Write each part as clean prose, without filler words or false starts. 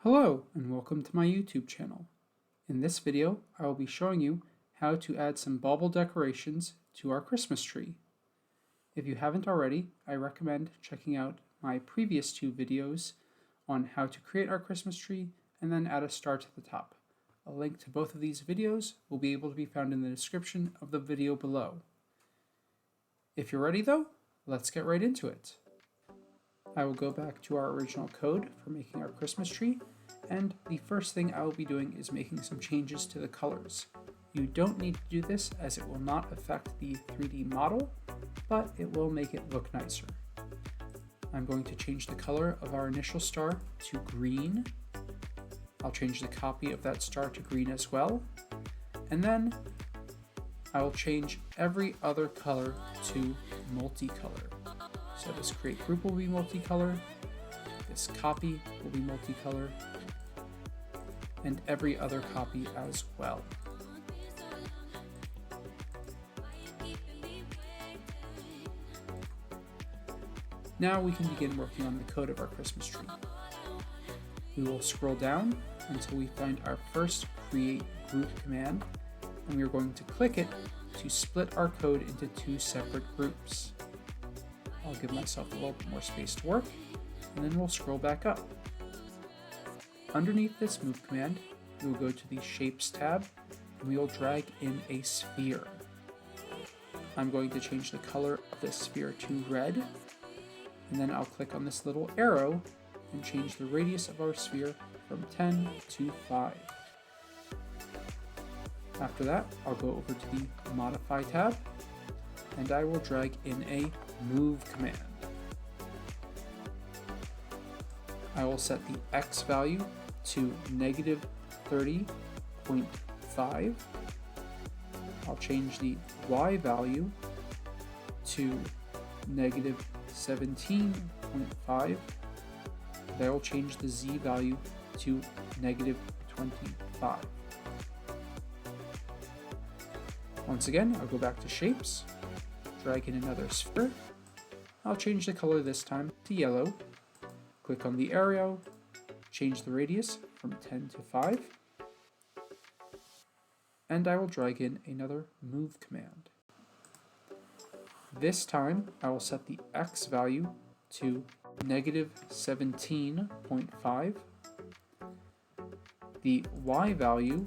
Hello and welcome to my YouTube channel. In this video, I will be showing you how to add some bauble decorations to our Christmas tree. If you haven't already, I recommend checking out my previous two videos on how to create our Christmas tree and then add a star to the top. A link to both of these videos will be able to be found in the description of the video below. If you're ready though, let's get right into it. I will go back to our original code for making our Christmas tree, and the first thing I will be doing is making some changes to the colors. You don't need to do this as it will not affect the 3D model, but it will make it look nicer. I'm going to change the color of our initial star to green. I'll change the copy of that star to green as well, and then I will change every other color to multicolor. So this create group will be multicolor, this copy will be multicolor, and every other copy as well. Now we can begin working on the code of our Christmas tree. We will scroll down until we find our first create group command, and we are going to click it to split our code into two separate groups. I'll give myself a little bit more space to work, and then we'll scroll back up. Underneath this move command, we will go to the Shapes tab, and we will drag in a sphere. I'm going to change the color of this sphere to red, and then I'll click on this little arrow and change the radius of our sphere from 10 to 5. After that, I'll go over to the Modify tab, and I will drag in a move command. I will set the X value to negative 30.5. I'll change the Y value to negative 17.5. And I will change the Z value to negative 25. Once again, I'll go back to Shapes, drag in another sphere. I'll change the color this time to yellow. Click on the arrow, change the radius from 10 to 5, and I will drag in another move command. This time, I will set the X value to negative 17.5. The Y value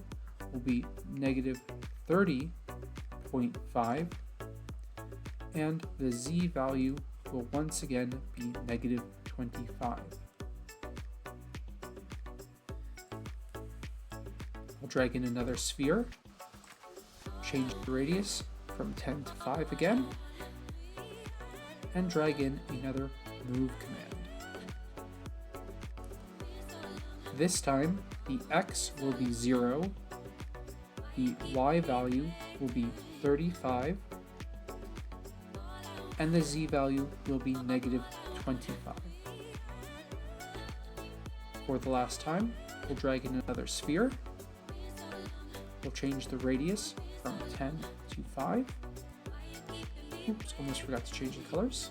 will be negative 30.5, and the Z value will once again be negative 25. I'll drag in another sphere, change the radius from 10 to 5 again, and drag in another move command. This time, the X will be 0, the Y value will be 35, and the Z value will be negative 25. For the last time, we'll drag in another sphere. We'll change the radius from 10 to 5. Oops, almost forgot to change the colors.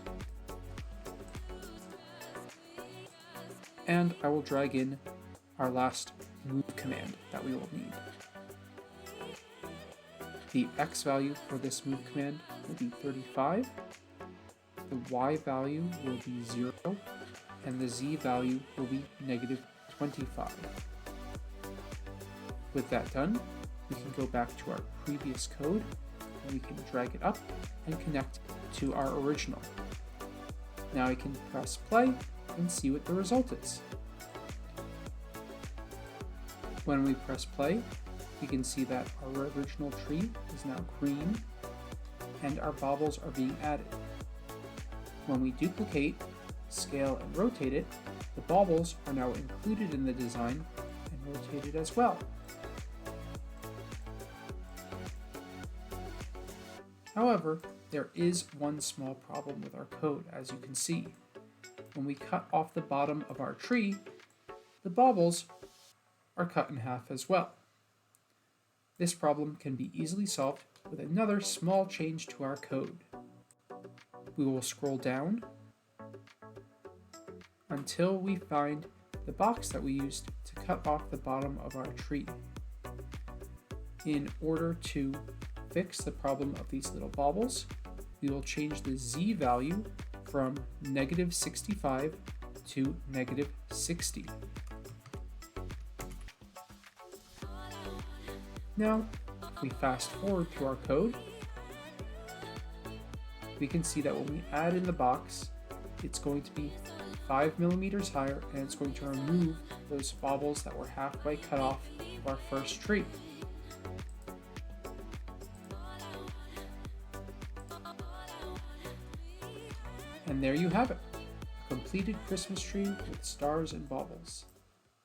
And I will drag in our last move command that we will need. The X value for this move command will be 35. The Y value will be 0, and the Z value will be negative 25. With that done, we can go back to our previous code, and we can drag it up and connect it to our original. Now I can press play and see what the result is. When we press play, we can see that our original tree is now green, and our baubles are being added. When we duplicate, scale, and rotate it, the baubles are now included in the design and rotated as well. However, there is one small problem with our code, as you can see. When we cut off the bottom of our tree, the baubles are cut in half as well. This problem can be easily solved with another small change to our code. We will scroll down until we find the box that we used to cut off the bottom of our tree. In order to fix the problem of these little baubles, we will change the Z value from -65 to -60. Now, if we fast forward through our code, we can see that when we add in the box, it's going to be 5 millimeters higher, and it's going to remove those baubles that were halfway cut off of our first tree. And there you have it, a completed Christmas tree with stars and baubles.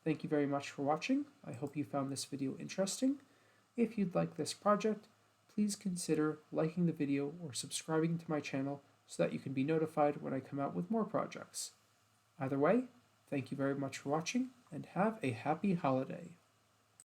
Thank you very much for watching. I hope you found this video interesting. If you'd like this project, please consider liking the video or subscribing to my channel so that you can be notified when I come out with more projects. Either way, thank you very much for watching and have a happy holiday.